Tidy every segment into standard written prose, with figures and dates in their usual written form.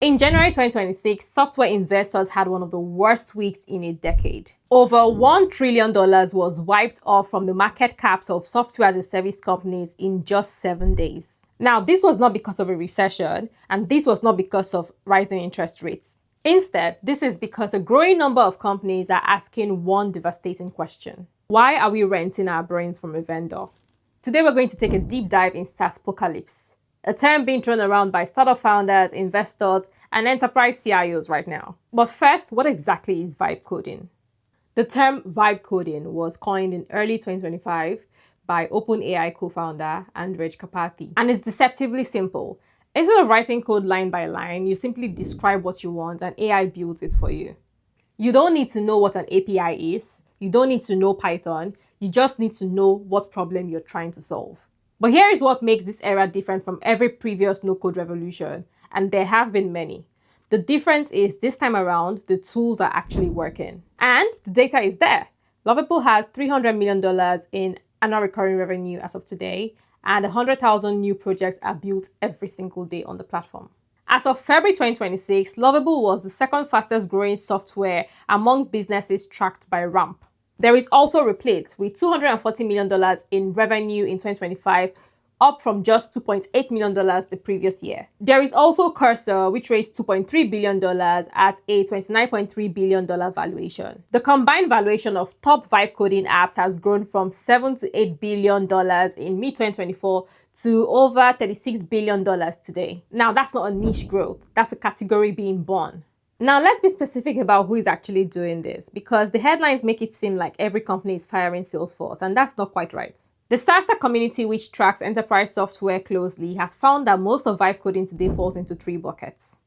In January 2026, software investors had one of the worst weeks in a decade. Over $1 trillion was wiped off from the market caps of software as a service companies in just 7 days. Now, this was not because of a recession, and this was not because of rising interest rates. Instead, this is because a growing number of companies are asking one devastating question. Why are we renting our brains from a vendor? Today, we're going to take a deep dive in SaaSpocalypse, a term being thrown around by startup founders, investors, and enterprise CIOs right now. But first, what exactly is vibe coding? The term vibe coding was coined in early 2025 by OpenAI co-founder Andrej Karpathy, and it's deceptively simple. Instead of writing code line by line, you simply describe what you want and AI builds it for you. You don't need to know what an API is. You don't need to know Python. You just need to know what problem you're trying to solve. But here is what makes this era different from every previous no-code revolution, and there have been many. The difference is this time around, the tools are actually working. And the data is there. Lovable has $300 million in annual recurring revenue as of today, and 100,000 new projects are built every single day on the platform. As of February 2026, Lovable was the second fastest growing software among businesses tracked by Ramp. There is also Replate with $240 million in revenue in 2025, up from just $2.8 million the previous year. There is also Cursor, which raised $2.3 billion at a $29.3 billion valuation. The combined valuation of top vibe coding apps has grown from $7 to $8 billion in mid-2024 to over $36 billion today. Now, that's not a niche growth. That's a category being born. Now, let's be specific about who is actually doing this, because the headlines make it seem like every company is firing Salesforce, and that's not quite right. The SaaS community, which tracks enterprise software closely, has found that most of vibe coding today falls into 3 buckets.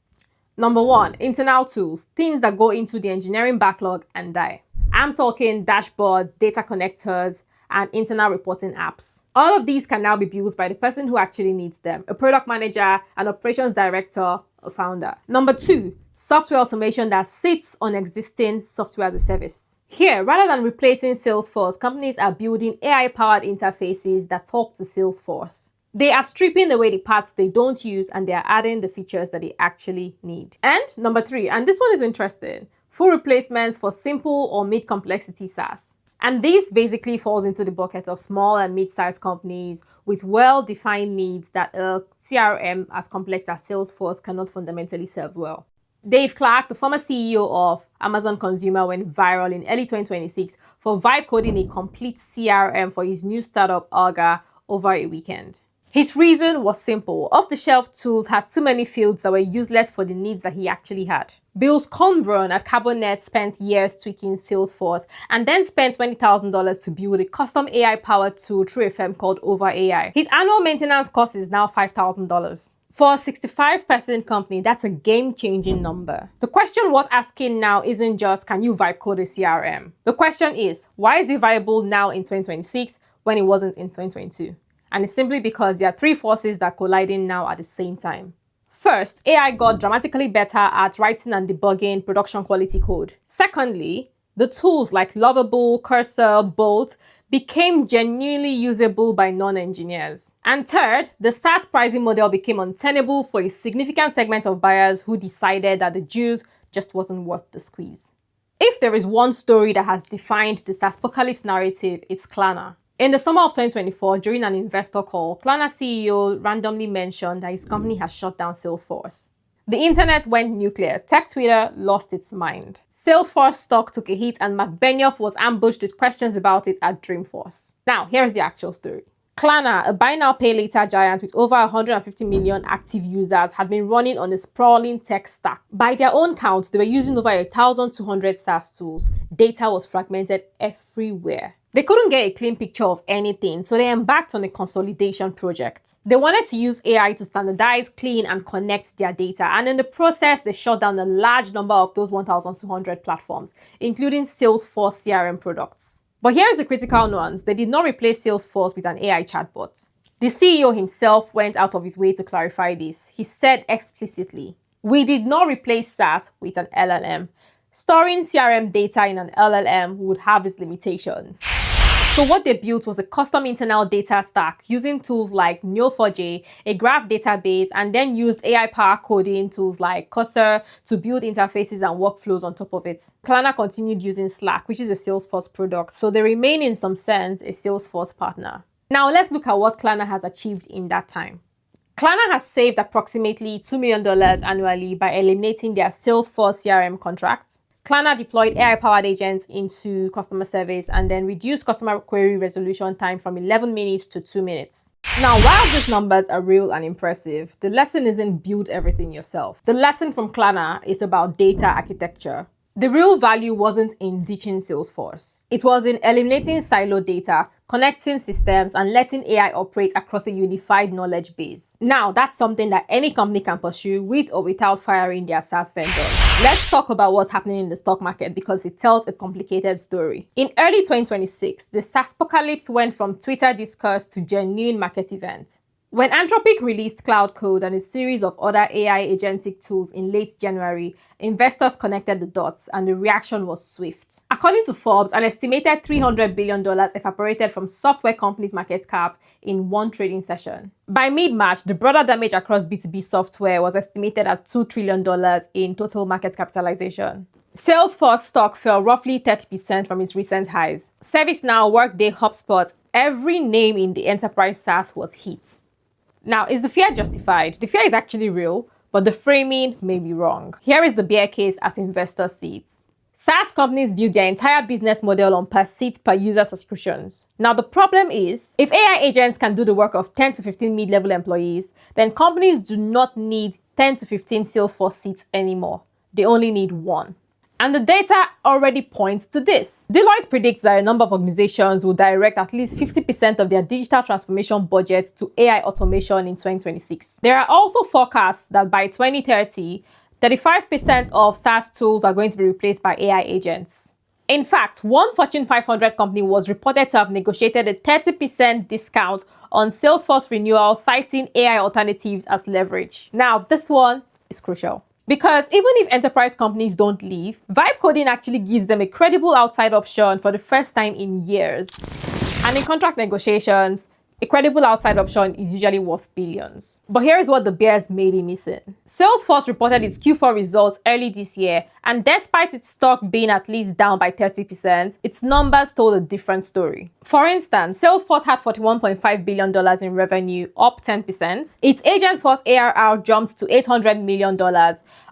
Number 1, internal tools, things that go into the engineering backlog and die. I'm talking dashboards, data connectors, and internal reporting apps. All of these can now be built by the person who actually needs them, a product manager, an operations director, a founder. Number 2, software automation that sits on existing software as a service. Here, rather than replacing Salesforce, companies are building AI-powered interfaces that talk to Salesforce. They are stripping away the parts they don't use, and they are adding the features that they actually need. And number 3, and this one is interesting, full replacements for simple or mid-complexity SaaS. And this basically falls into the bucket of small and mid-sized companies with well-defined needs that a CRM as complex as Salesforce cannot fundamentally serve well. Dave Clark, the former CEO of Amazon Consumer, went viral in early 2026 for vibe coding a complete CRM for his new startup, Alga, over a weekend. His reason was simple. Off-the-shelf tools had too many fields that were useless for the needs that he actually had. Bill Sconbron at Carbonet spent years tweaking Salesforce and then spent $20,000 to build a custom AI-powered tool through a firm called Over AI. His annual maintenance cost is now $5,000. For a 65-person company, that's a game-changing number. The question worth asking now isn't just, can you vibe code a CRM? The question is, why is it viable now in 2026 when it wasn't in 2022? And it's simply because there are 3 forces that are colliding now at the same time. First, AI got dramatically better at writing and debugging production quality code. Secondly, the tools like Lovable, Cursor, Bolt became genuinely usable by non-engineers. And third, the SaaS pricing model became untenable for a significant segment of buyers who decided that the juice just wasn't worth the squeeze. If there is one story that has defined the SaaSpocalypse narrative, it's Klarna. In the summer of 2024, during an investor call, Klarna CEO randomly mentioned that his company has shut down Salesforce. The internet went nuclear. Tech Twitter lost its mind. Salesforce stock took a hit, and Matt Benioff was ambushed with questions about it at Dreamforce. Now, here's the actual story. Klarna, a buy now pay later giant with over 150 million active users, had been running on a sprawling tech stack. By their own count, they were using over 1,200 SaaS tools. Data was fragmented everywhere. They couldn't get a clean picture of anything, so they embarked on a consolidation project. They wanted to use AI to standardize, clean, and connect their data, and in the process, they shut down a large number of those 1,200 platforms, including Salesforce CRM products. But here's the critical nuance. They did not replace Salesforce with an AI chatbot. The CEO himself went out of his way to clarify this. He said explicitly, "We did not replace SaaS with an LLM. Storing CRM data in an LLM would have its limitations." So what they built was a custom internal data stack using tools like Neo4j, a graph database, and then used AI-powered coding tools like Cursor to build interfaces and workflows on top of it. Klarna continued using Slack, which is a Salesforce product, so they remain in some sense a Salesforce partner. Now let's look at what Klarna has achieved in that time. Klarna has saved approximately $2 million annually by eliminating their Salesforce CRM contracts. Klarna deployed AI-powered agents into customer service and then reduced customer query resolution time from 11 minutes to 2 minutes. Now, while these numbers are real and impressive, the lesson isn't build everything yourself. The lesson from Klarna is about data architecture. The real value wasn't in ditching Salesforce. It was in eliminating siloed data, connecting systems, and letting AI operate across a unified knowledge base. Now, that's something that any company can pursue with or without firing their SaaS vendors. Let's talk about what's happening in the stock market because it tells a complicated story. In early 2026, the SaaSpocalypse went from Twitter discourse to genuine market event. When Anthropic released Cloud Code and a series of other AI agentic tools in late January, investors connected the dots and the reaction was swift. According to Forbes, an estimated $300 billion evaporated from software companies' market cap in one trading session. By mid-March, the broader damage across B2B software was estimated at $2 trillion in total market capitalization. Salesforce stock fell roughly 30% from its recent highs. ServiceNow, Workday, HubSpot, every name in the enterprise SaaS was hit. Now, is the fear justified? The fear is actually real, but the framing may be wrong. Here is the bear case as investors see it. SaaS companies build their entire business model on per seat per user subscriptions. Now, the problem is, if AI agents can do the work of 10 to 15 mid-level employees, then companies do not need 10 to 15 Salesforce seats anymore. They only need one. And the data already points to this. Deloitte predicts that a number of organizations will direct at least 50% of their digital transformation budget to AI automation in 2026. There are also forecasts that by 2030, 35% of SaaS tools are going to be replaced by AI agents. In fact, one Fortune 500 company was reported to have negotiated a 30% discount on Salesforce renewal, citing AI alternatives as leverage. Now, this one is crucial. Because even if enterprise companies don't leave, vibe coding actually gives them a credible outside option for the first time in years. And in contract negotiations, a credible outside option is usually worth billions. But here's what the bears may be missing. Salesforce reported its Q4 results early this year, and despite its stock being at least down by 30%, its numbers told a different story. For instance, Salesforce had $41.5 billion in revenue, up 10%. Its Agentforce ARR jumped to $800 million,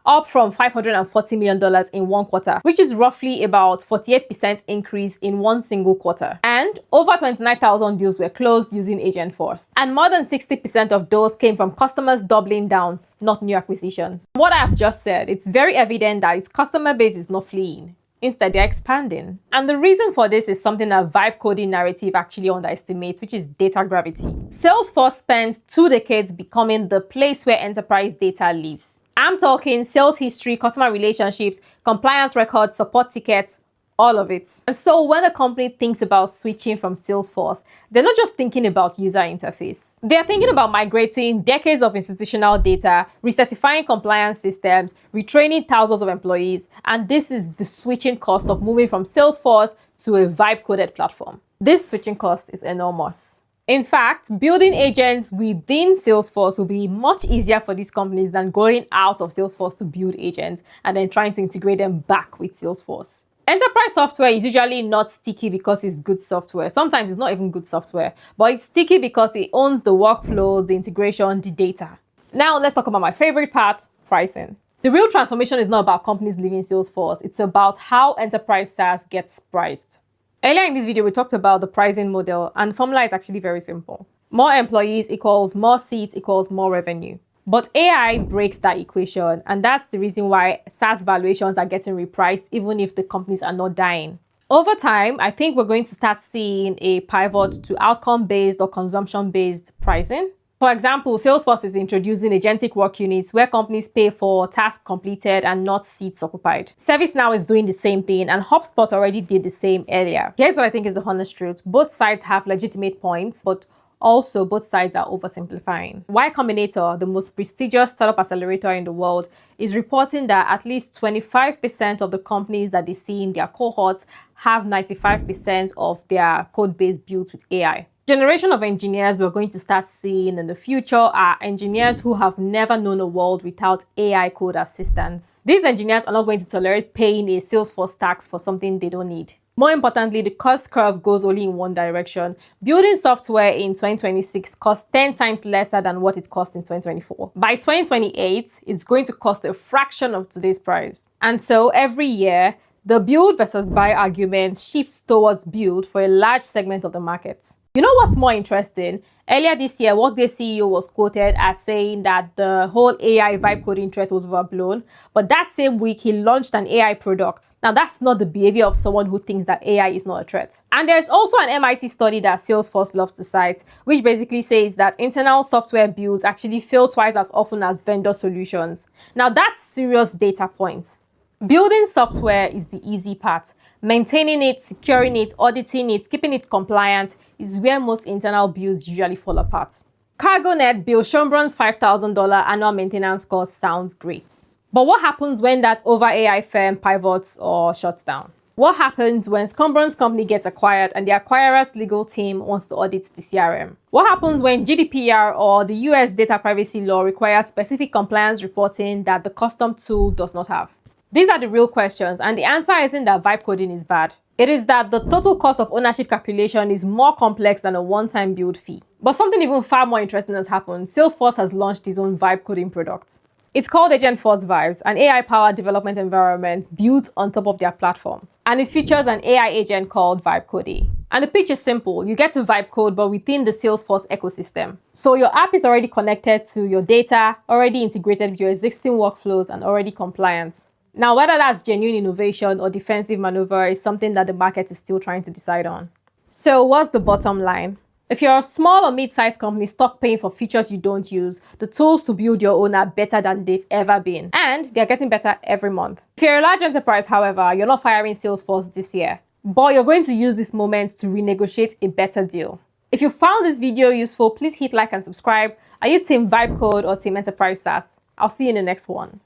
up from $540 million in one quarter, which is roughly about 48% increase in one single quarter. And over 29,000 deals were closed using Agentforce. And more than 60% of those came from customers doubling down, not new acquisitions. What I have just said, it's very evident that its customer base is not fleeing. Instead, they're expanding. And the reason for this is something that vibe coding narrative actually underestimates, which is data gravity. Salesforce spent 2 decades becoming the place where enterprise data lives. I'm talking sales history, customer relationships, compliance records, support tickets, all of it. And so when a company thinks about switching from Salesforce, they're not just thinking about user interface. They're thinking about migrating decades of institutional data, recertifying compliance systems, retraining thousands of employees, and this is the switching cost of moving from Salesforce to a vibe-coded platform. This switching cost is enormous. In fact, building agents within Salesforce will be much easier for these companies than going out of Salesforce to build agents and then trying to integrate them back with Salesforce. Enterprise software is usually not sticky because it's good software. Sometimes it's not even good software, but it's sticky because it owns the workflows, the integration, the data. Now let's talk about my favorite part, pricing. The real transformation is not about companies leaving Salesforce. It's about how enterprise SaaS gets priced. Earlier in this video, we talked about the pricing model, and the formula is actually very simple. More employees equals more seats equals more revenue. But AI breaks that equation, and that's the reason why SaaS valuations are getting repriced even if the companies are not dying. Over time, I think we're going to start seeing a pivot to outcome-based or consumption-based pricing. For example, Salesforce is introducing agentic work units where companies pay for tasks completed and not seats occupied. ServiceNow is doing the same thing, and HubSpot already did the same earlier. Here's what I think is the honest truth. Both sides have legitimate points, but Also, both sides are oversimplifying. Y Combinator, the most prestigious startup accelerator in the world, is reporting that at least 25% of the companies that they see in their cohorts have 95% of their code base built with AI. Generation of engineers we're going to start seeing in the future are engineers who have never known a world without AI code assistance. These engineers are not going to tolerate paying a Salesforce tax for something they don't need. More importantly, the cost curve goes only in one direction. Building software in 2026 costs 10 times lesser than what it cost in 2024. By 2028, it's going to cost a fraction of today's price. And so every year, the build versus buy argument shifts towards build for a large segment of the market. You know what's more interesting? Earlier this year, Workday CEO was quoted as saying that the whole AI vibe coding threat was overblown, but that same week he launched an AI product. Now that's not the behavior of someone who thinks that AI is not a threat. And there's also an MIT study that Salesforce loves to cite, which basically says that internal software builds actually fail twice as often as vendor solutions. Now that's serious data points. Building software is the easy part. Maintaining it, securing it, auditing it, keeping it compliant is where most internal builds usually fall apart. CargoNet Bill Schomburg's $5,000 annual maintenance cost sounds great. But what happens when that over AI firm pivots or shuts down? What happens when Schomburg's company gets acquired and the acquirer's legal team wants to audit the CRM? What happens when GDPR or the US data privacy law requires specific compliance reporting that the custom tool does not have? These are the real questions, and the answer isn't that vibe coding is bad. It is that the total cost of ownership calculation is more complex than a one-time build fee. But something even far more interesting has happened. Salesforce has launched its own vibe coding product. It's called Agentforce Vibes, an AI-powered development environment built on top of their platform. And it features an AI agent called Vibe Coding. And the pitch is simple. You get to vibe code, but within the Salesforce ecosystem. So your app is already connected to your data, already integrated with your existing workflows, and already compliant. Now, whether that's genuine innovation or defensive maneuver is something that the market is still trying to decide on. So what's the bottom line? If you're a small or mid-sized company stuck paying for features you don't use, the tools to build your own are better than they've ever been. And they're getting better every month. If you're a large enterprise, however, you're not firing Salesforce this year. But you're going to use this moment to renegotiate a better deal. If you found this video useful, please hit like and subscribe. Are you Team Vibe Code or Team Enterprise SaaS? I'll see you in the next one.